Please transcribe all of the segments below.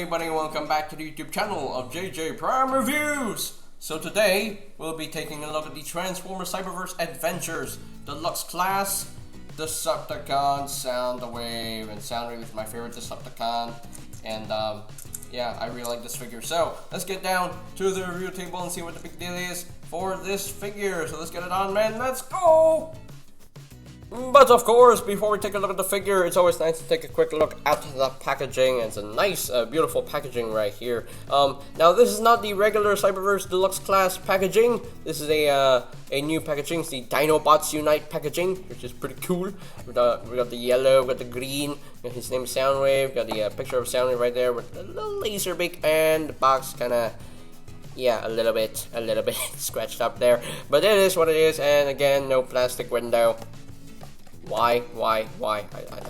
everybody, welcome back to the YouTube channel of JJ Prime Reviews. So today, we'll be taking a look at the Transformers Cyberverse Adventures Deluxe class, Decepticons, Soundwave, and Soundwave is my favorite Decepticon, and yeah, I really like this figure. So let's get down to the review table and see what the big deal is for this figure. So let's get it on, man, let's go! But of course, before we take a look at the figure, it's always nice to take a quick look at the packaging. It's a nice, beautiful packaging right here. Now this is not the regular Cyberverse Deluxe class packaging. This is a new packaging. It's the Dinobots Unite packaging, which is pretty cool. We got the yellow, we got the green. His name is Soundwave. We got the picture of Soundwave right there with a little laser beak, and the box kind of, yeah, a little bit scratched up there. But it is what it is, and again, no plastic window. Why? I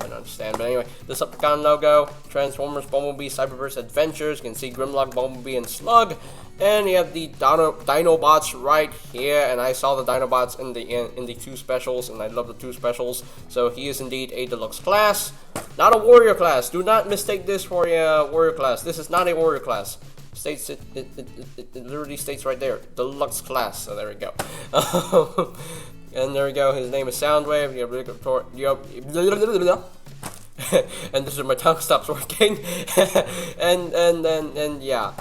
don't understand. But anyway, the Decepticon logo, Transformers, Bumblebee, Cyberverse Adventures. You can see Grimlock, Bumblebee, and Slug. And you have the Dinobots right here. And I saw the Dinobots in the two specials, and I love the two specials. So he is indeed a deluxe class, not a warrior class. Do not mistake this for a warrior class. This is not a warrior class. It literally states right there, deluxe class. So there we go. And there we go, his name is Soundwave, and this is my tongue stops working. and yeah,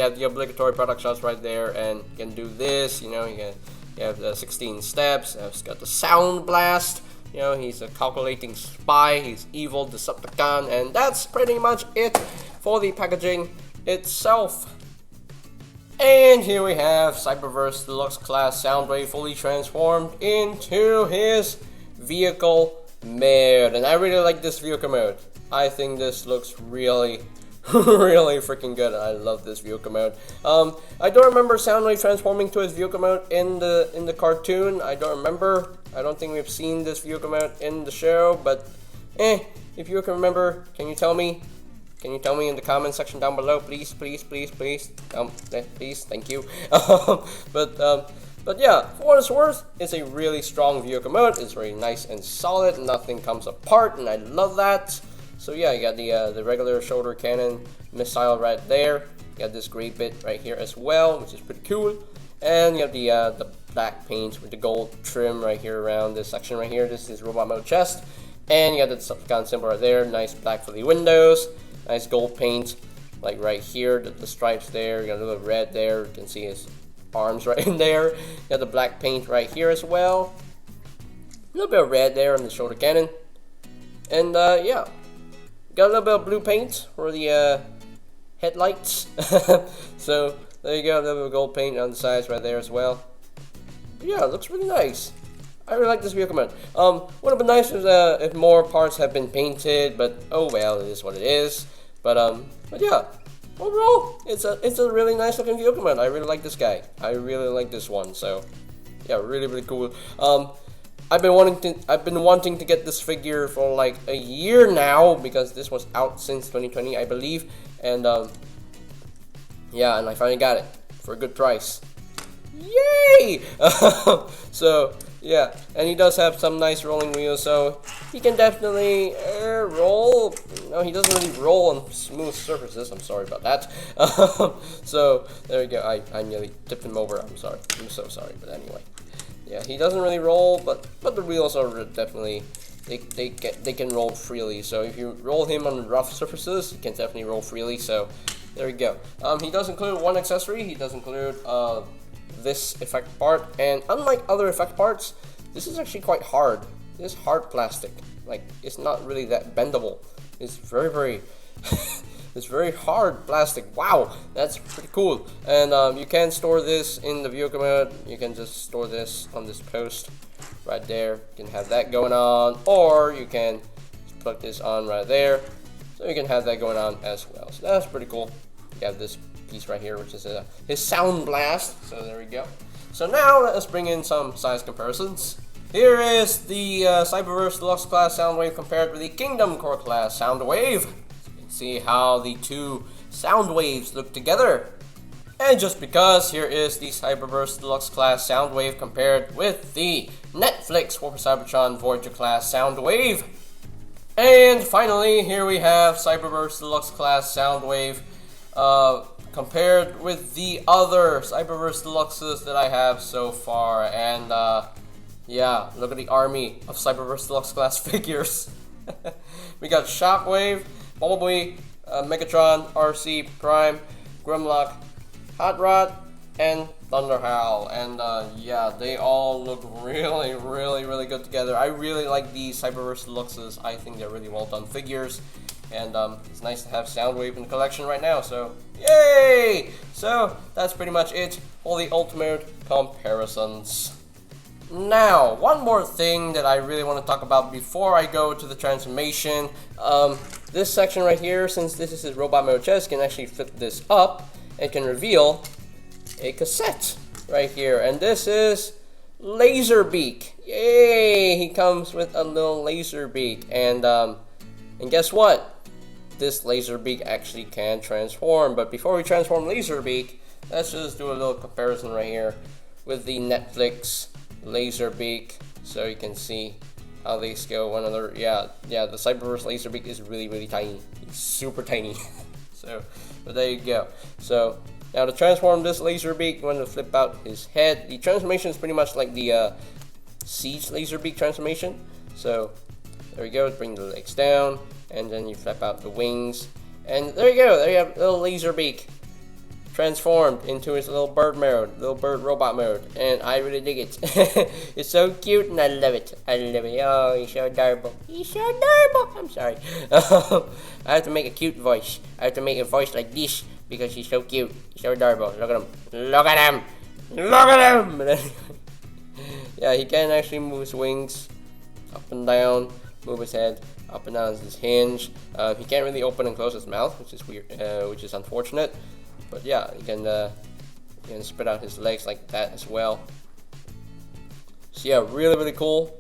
the obligatory product shots right there, and you can do this, you know, you have the 16 steps, it's got the sound blast, you know, he's a calculating spy, he's evil Decepticon, and that's pretty much it for the packaging itself. And here we have Cyberverse Deluxe class Soundwave fully transformed into his vehicle mode. And I really like this vehicle mode. I think this looks really freaking good. I love this vehicle mode. I don't remember Soundwave transforming to his vehicle mode in the cartoon. I don't remember. I don't think we've seen this vehicle mode in the show, but if you can remember, can you tell me? Can you tell me in the comment section down below, please? Please, thank you. But yeah, for what it's worth, it's a really strong vehicle mode. It's very nice and solid. Nothing comes apart, and I love that. So yeah, you got the regular shoulder cannon missile right there. You got this gray bit right here as well, which is pretty cool. And you have the black paint with the gold trim right here around this section right here. This is robot mode chest, and you got the Decepticon symbol right there. Nice black for the windows. Nice gold paint, like right here, the stripes there, you got a little red there, you can see his arms right in there. You got the black paint right here as well. A little bit of red there on the shoulder cannon. And yeah, got a little bit of blue paint for the headlights. So there you go, a little bit of gold paint on the sides right there as well. But yeah, it looks really nice. I really like this vehicle mode. Would have been nice if more parts have been painted, but oh well, it is what it is. But yeah, overall, it's a really nice looking vehicle mode. I really like this guy. I really like this one. So yeah, really cool. I've been wanting to get this figure for like a year now, because this was out since 2020, I believe. And yeah, and I finally got it for a good price. Yay! So yeah, and he does have some nice rolling wheels, so he can definitely roll. No, he doesn't really roll on smooth surfaces. I'm sorry about that. So there we go. I nearly tipped him over. I'm sorry. I'm so sorry. But anyway, yeah, he doesn't really roll, but the wheels are definitely they can roll freely. So if you roll him on rough surfaces, he can definitely roll freely. So there we go. He does include one accessory. He does include this effect part, and unlike other effect parts, this is actually quite hard. This is hard plastic. Like, it's not really that bendable. It's very it's very hard plastic. Wow, that's pretty cool. And you can store this in the vehicle mode. You can just store this on this post right there. You can have that going on, or you can just plug this on right there, so you can have that going on as well. So that's pretty cool. You have this piece right here, which is his sound blast. So there we go. So now let us bring in some size comparisons. Here is the Cyberverse Deluxe class Soundwave compared with the Kingdom Core class Soundwave. So you can see how the two Soundwaves look together. And just because, here is the Cyberverse Deluxe class Soundwave compared with the Netflix Warp Cybertron Voyager class Soundwave. And finally, here we have Cyberverse Deluxe Class Soundwave, compared with the other Cyberverse Deluxes that I have so far. And yeah, look at the army of Cyberverse Deluxe Class figures. We got Shockwave, Bumblebee, Megatron, RC, Prime, Grimlock, Hot Rod, and Thunderhowl. And yeah, they all look really good together. I really like these Cyberverse Deluxes. I think they're really well done figures. And it's nice to have Soundwave in the collection right now, so yay! So that's pretty much it for the ultimate comparisons. Now, one more thing that I really want to talk about before I go to the transformation. This section right here, since this is his robot mode chest, can actually flip this up and can reveal a cassette right here. And this is Laserbeak. Yay! He comes with a little Laserbeak. And guess what? This Laserbeak actually can transform. But before we transform Laserbeak, let's just do a little comparison right here with the Netflix Laserbeak, so you can see how they scale one another. Yeah, the Cyberverse Laserbeak is really tiny. It's super tiny. So, but there you go. So now to transform this Laserbeak, you want to flip out his head. The transformation is pretty much like the Siege Laserbeak transformation. So there you go. Bring the legs down, and then you flip out the wings, and there you go. There you have little Laserbeak transformed into his little bird mode, little bird robot mode, and I really dig it. It's so cute, and I love it. I love it. Oh, he's so adorable. He's so adorable. I'm sorry. I have to make a cute voice. I have to make a voice like this because he's so cute. He's so adorable. Look at him. Look at him. Look at him. But anyway, yeah, he can actually move his wings up and down, move his head up and down his hinge. He can't really open and close his mouth, which is weird, which is unfortunate. But yeah, you can spread out his legs like that as well. So yeah, really cool.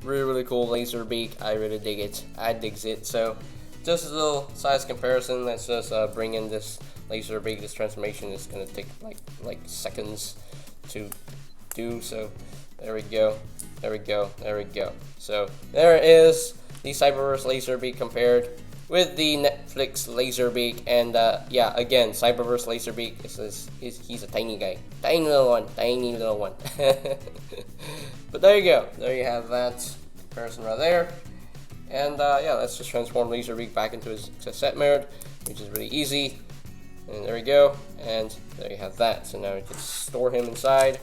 Really cool Laserbeak. I really dig it. I digs it. So just a little size comparison. Let's just bring in this Laserbeak. This transformation is gonna take like seconds to do. So there we go. There we go. There we go. So there is the Cyberverse Laserbeak compared with the Netflix Laserbeak. And yeah, again, Cyberverse Laserbeak he's a tiny guy, tiny little one. But there you go, there you have that comparison right there. And yeah, let's just transform Laserbeak back into his cassette mode, which is really easy. And there we go, and there you have that. So now we can store him inside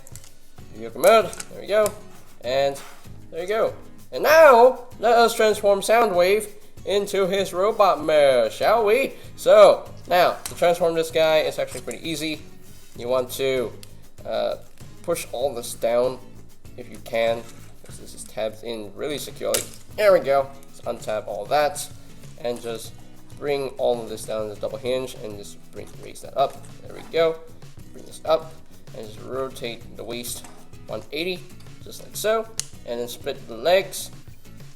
vehicle mode. There we go, and there you go. And now let us transform Soundwave into his robot mode, shall we? So now to transform this guy, it's actually pretty easy. You want to push all this down if you can, because this is tabbed in really securely. There we go. Let's untab all that and just bring all of this down to the double hinge and just raise that up. There we go. Bring this up and just rotate the waist 180, just like so, and then split the legs,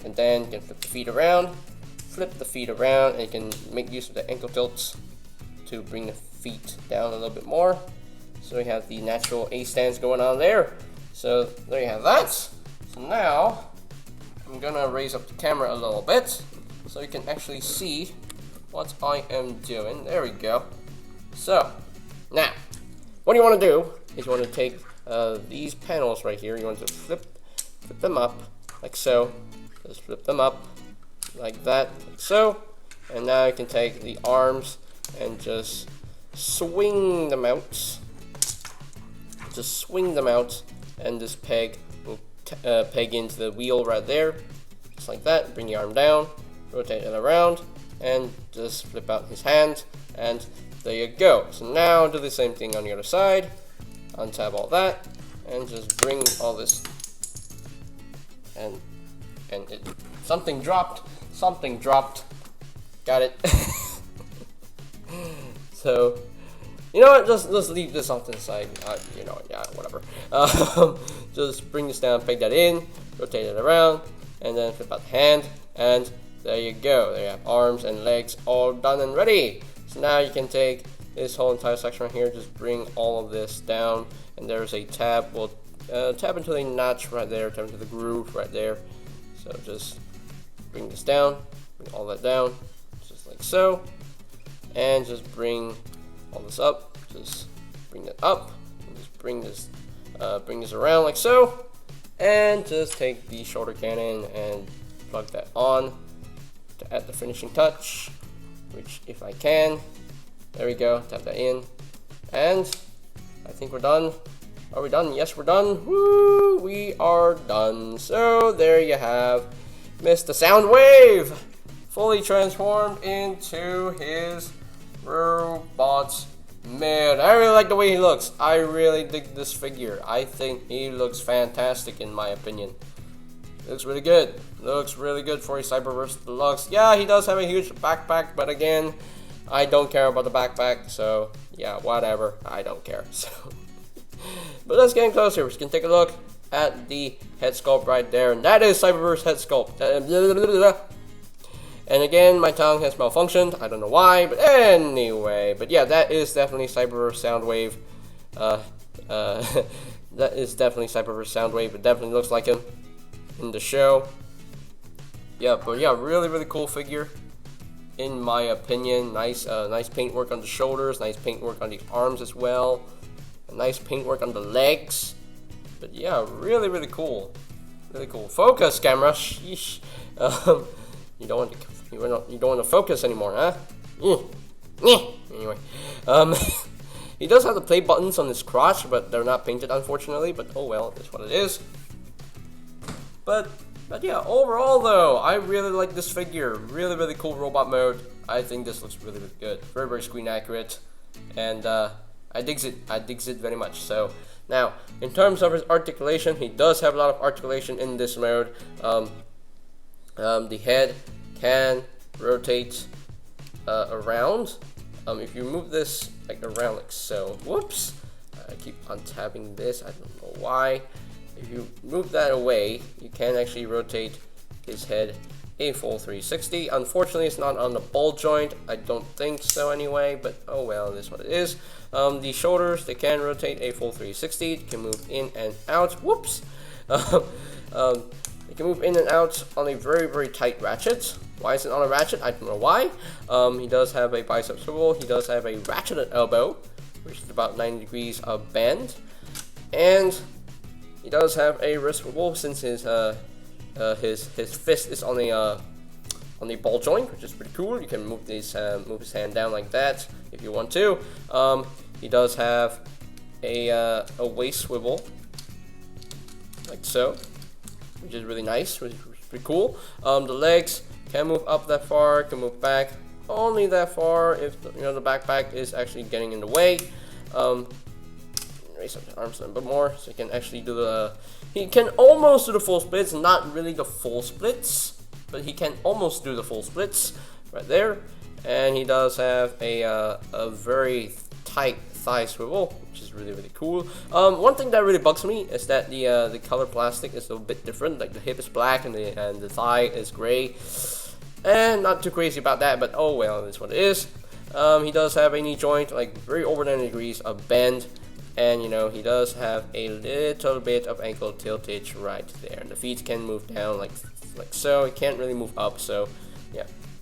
and then you can flip the feet around. Flip the feet around, and you can make use of the ankle tilts to bring the feet down a little bit more. So we have the natural A stance going on there. So there you have that. So now I'm gonna raise up the camera a little bit so you can actually see what I am doing. There we go. So now what you want to do is you want to take these panels right here. You want to flip them up like so. Just flip them up like that, like so. And now you can take the arms and just swing them out. Just swing them out, and this peg will peg into the wheel right there, just like that. Bring the arm down, rotate it around, and just flip out his hand, and there you go. So now do the same thing on the other side. Untab all that, and just bring all this, and something dropped. Got it. So, you know what? Just leave this off to the side. You know, yeah, whatever. Just bring this down, peg that in, rotate it around, and then flip out the hand, and there you go. There you have arms and legs all done and ready. So now you can take this whole entire section right here, just bring all of this down, and there's a tab. We'll tab into the notch right there, tab into the groove right there. So just bring this down, bring all that down, just like so, and just bring all this up. Just bring that up, and just bring this around like so, and just take the shoulder cannon and plug that on to add the finishing touch. Which, if I can, there we go. Tap that in, and I think we're done. Are we done? Yes, we're done. Woo! We are done. So there you have Mr. Soundwave, fully transformed into his robot man. I really like the way he looks. I really dig this figure. I think he looks fantastic in my opinion. Looks really good. Looks really good for a Cyberverse Deluxe. Yeah, he does have a huge backpack, but again, I don't care about the backpack, so yeah, whatever. I don't care. So, but let's get in closer. We can take a look at the head sculpt right there, and that is Cyberverse head sculpt. And again, my tongue has malfunctioned. I don't know why, but anyway. But yeah, that is definitely Cyberverse Soundwave. That is definitely Cyberverse Soundwave. It definitely looks like him in the show. Yeah, but yeah, really cool figure in my opinion. Nice paintwork on the shoulders, nice paintwork on the arms as well, nice paintwork on the legs. But yeah, really cool, really cool. Focus, camera. Sheesh. You don't want to focus anymore, huh? Anyway, he does have the play buttons on his crotch, but they're not painted unfortunately. But oh well, that's what it is. But yeah, overall though, I really like this figure. Really cool robot mode. I think this looks really good. Very screen accurate, and I digs it. I digs it very much. So now, in terms of his articulation, he does have a lot of articulation in this mode. The head can rotate around. If you move this like around like so. Whoops! I keep untabbing this. I don't know why. If you move that away, you can actually rotate his head a full 360. Unfortunately, it's not on the ball joint. I don't think so anyway, but oh well, this is what it is. The shoulders, they can rotate a full 360. You can move in and out. Whoops! You can move in and out on a very tight ratchet. Why is it on a ratchet? I don't know why. He does have a bicep swivel. He does have a ratcheted elbow, which is about 90 degrees of bend. And he does have a wrist swivel since his fist is on the ball joint, which is pretty cool. You can move his hand down like that if you want to. He does have a waist swivel, like so, which is really nice, which is pretty cool. The legs can move up that far, can move back only that far if the backpack is actually getting in the way. Raise up the arms a little bit more, so he can actually do he can almost do the full splits, not really the full splits, but he can almost do the full splits right there. And he does have a very tight thigh swivel, which is really cool. One thing that really bugs me is that the color plastic is a bit different. Like the hip is black and the thigh is gray, and not too crazy about that, but oh well, that's what it is. He does have a knee joint like very over 90 degrees of bend. And he does have a little bit of ankle tiltage right there. And the feet can move down like so. It can't really move up. So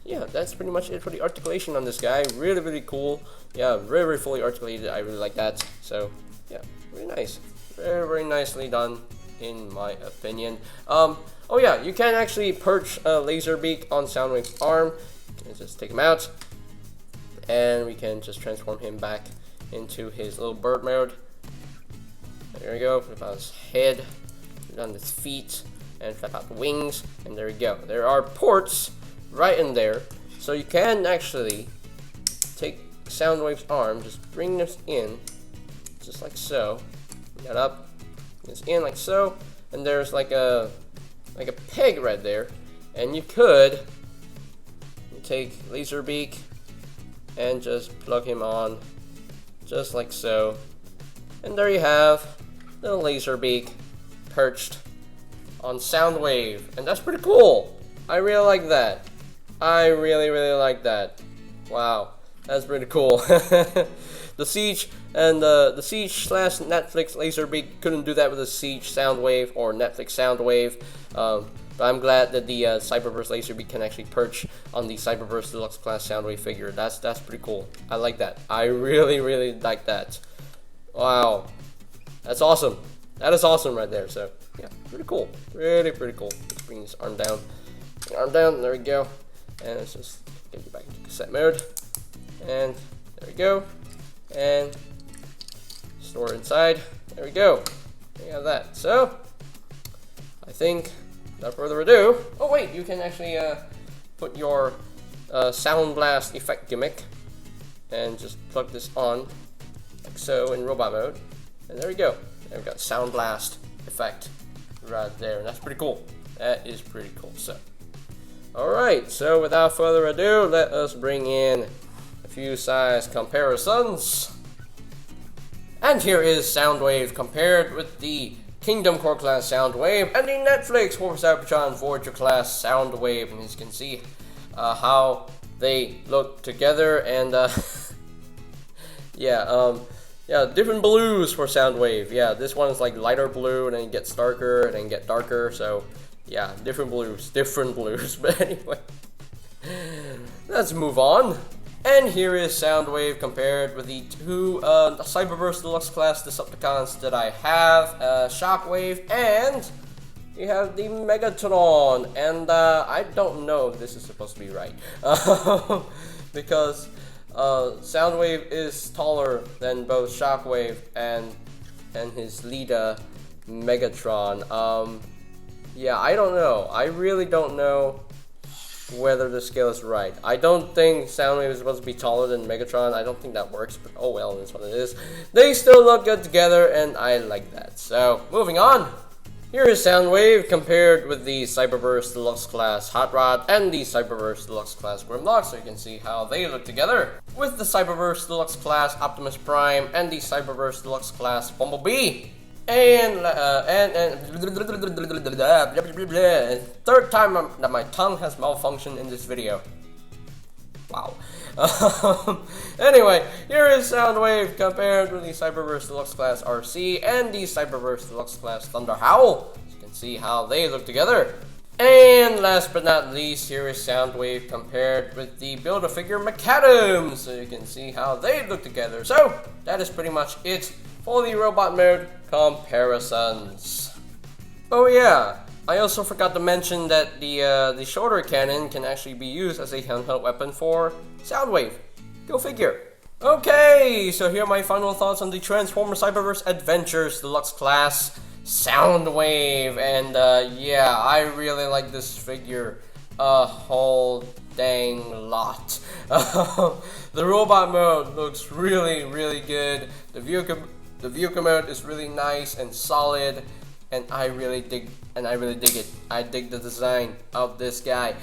yeah, that's pretty much it for the articulation on this guy. Really cool. Yeah, very fully articulated. I really like that. So yeah, very nice. Very nicely done in my opinion. Oh yeah, you can actually perch a laser beak on Soundwave's arm. Let's just take him out, and we can just transform him back into his little bird mode. There we go. Flip out his head, flip down his feet, and flip out the wings. And there we go. There are ports right in there, so you can actually take Soundwave's arm, just bring this in, just like so. Bring that up, bring this in like so, and there's like a peg right there, and you could take Laserbeak and just plug him on. Just like so. And there you have the Laserbeak perched on Soundwave. And that's pretty cool. I really like that. I really like that. Wow. That's pretty cool. The Siege and the Siege / Netflix Laserbeak couldn't do that with the Siege Soundwave or Netflix Soundwave. But I'm glad that the Cyberverse Laserbeak can actually perch on the Cyberverse Deluxe class Soundwave figure. That's pretty cool. I like that. I really like that. Wow, that's awesome. That is awesome right there. So yeah, pretty cool. Pretty cool. Let's bring this arm down. Arm down. There we go. And let's just get you back into cassette mode. And there we go. And store inside. There we go. We have that. So I think, without further ado, oh wait, you can actually put your Sound Blast effect gimmick and just plug this on like so in robot mode, and there we go. And we've got Sound Blast effect right there, and that's pretty cool. That is pretty cool. So alright, so without further ado, let us bring in a few size comparisons. And here is Soundwave compared with the Kingdom Core class Soundwave and the Netflix for Cybertron Voyager class Soundwave. And as you can see how they look together, and yeah, different blues for Soundwave. Yeah, this one is like lighter blue, and then it gets darker, and then get darker. So yeah, different blues. But anyway, let's move on. And here is Soundwave compared with the two Cyberverse Deluxe class Decepticons that I have, Shockwave, and we have the Megatron. And I don't know if this is supposed to be right, because Soundwave is taller than both Shockwave and his leader Megatron. Yeah, I don't know. I really don't know whether the scale is right. I don't think Soundwave is supposed to be taller than Megatron. I don't think that works, but oh well, that's what it is. They still look good together, and I like that. So, moving on. Here is Soundwave compared with the Cyberverse Deluxe class Hot Rod and the Cyberverse Deluxe class Grimlock, so you can see how they look together. With the Cyberverse Deluxe class Optimus Prime and the Cyberverse Deluxe class Bumblebee. And third time that my tongue has malfunctioned in this video. Wow. Anyway, here is Soundwave compared with the Cyberverse Deluxe class RC and the Cyberverse Deluxe class Thunder Howl. You can see how they look together. And last but not least, here is Soundwave compared with the Build-A-Figure McAdams. So you can see how they look together. So that is pretty much it for the robot mode comparisons. Oh yeah, I also forgot to mention that the shoulder cannon can actually be used as a handheld weapon for Soundwave. Go figure. Okay, so here are my final thoughts on the Transformer Cyberverse Adventures Deluxe class Soundwave. And yeah, I really like this figure a whole dang lot. The robot mode looks really good. The vehicle mode is really nice and solid, and I really dig it. I dig the design of this guy,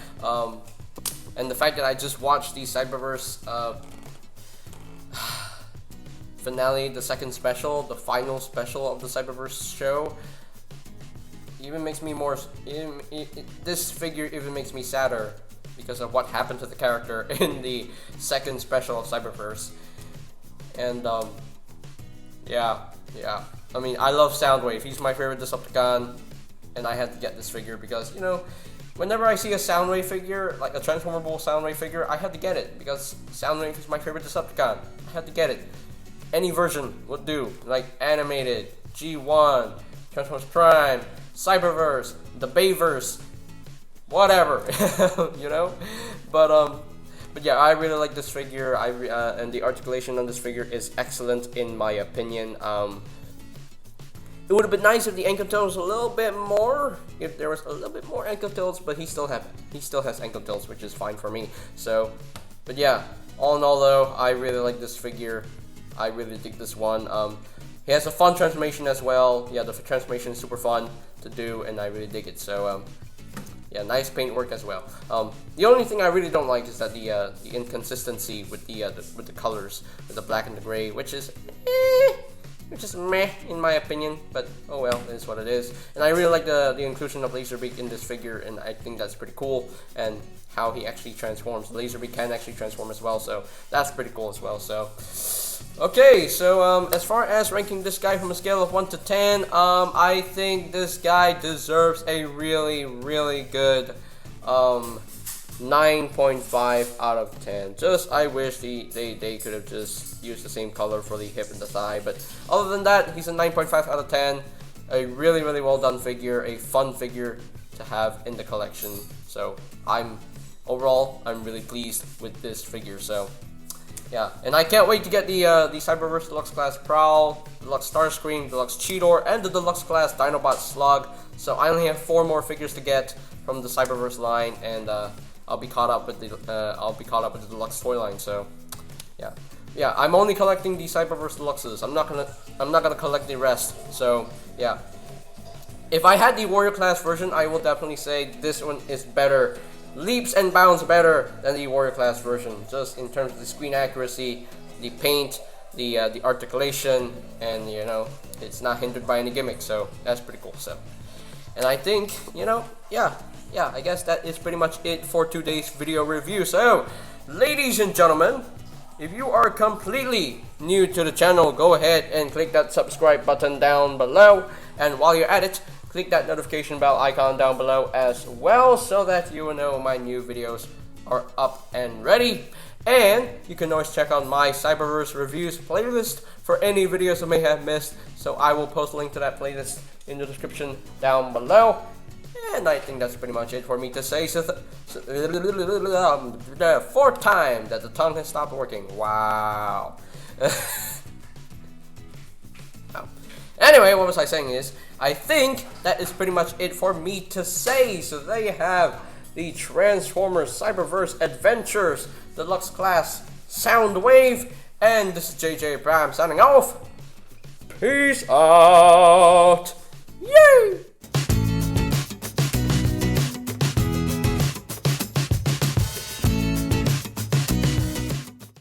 and the fact that I just watched the Cyberverse finale, the second special, the final special of the Cyberverse show, even makes me more. This figure even makes me sadder because of what happened to the character in the second special of Cyberverse, and yeah. I mean, I love Soundwave. He's my favorite Decepticon, and I had to get this figure because, you know, whenever I see a Soundwave figure, like a transformable Soundwave figure, I have to get it because Soundwave is my favorite Decepticon. I had to get it. Any version would do, like animated, G1, Transformers Prime, Cyberverse, the Bayverse, whatever, you know. But yeah, I really like this figure. And the articulation on this figure is excellent in my opinion. It would have been nice if the ankle tilts a little bit more, if there was a little bit more ankle tilts, but he still has ankle tilts, which is fine for me. So, but yeah, all in all though, I really like this figure. I really dig this one. He has a fun transformation as well. Yeah, the transformation is super fun to do, and I really dig it. So yeah, nice paint work as well. The only thing I really don't like is that the inconsistency with the colors, with the black and the gray, which is meh in my opinion. But oh well, it is what it is. And I really like the inclusion of Laserbeak in this figure, and I think that's pretty cool. And how he actually transforms. Laserbeak can actually transform as well, so that's pretty cool as well. So Okay, so as far as ranking this guy from a scale of 1 to 10, I think this guy deserves a really, really good 9.5 out of 10. Just, I wish they could have just used the same color for the hip and the thigh, but other than that, he's a 9.5 out of 10. A really, really well done figure, a fun figure to have in the collection. So overall, I'm really pleased with this figure. So yeah, and I can't wait to get the Cyberverse Deluxe Class Prowl, Deluxe Starscream, Deluxe Cheetor, and the Deluxe Class Dinobot Slug. So I only have 4 more figures to get from the Cyberverse line, and I'll be caught up with the Deluxe toy line. So yeah, I'm only collecting the Cyberverse Deluxes. I'm not gonna collect the rest. So yeah, if I had the Warrior Class version, I will definitely say this one is better, leaps and bounds better than the Warrior Class version, just in terms of the screen accuracy, the paint, the articulation, and you know, it's not hindered by any gimmicks. So that's pretty cool. So, and I think, you know, yeah, I guess that is pretty much it for today's video review. So, ladies and gentlemen, if you are completely new to the channel, go ahead and click that subscribe button down below, and while you're at it, click that notification bell icon down below as well, so that you will know my new videos are up and ready. And you can always check out my Cyberverse reviews playlist for any videos I may have missed, so I will post a link to that playlist in the description down below. And I think that's pretty much it for me to say. So the 4th time that the tongue has stopped working. Wow. Anyway, what was I saying is, I think that is pretty much it for me to say. So there you have the Transformers Cyberverse Adventures Deluxe Class Soundwave. And this is JJ Prime signing off. Peace out.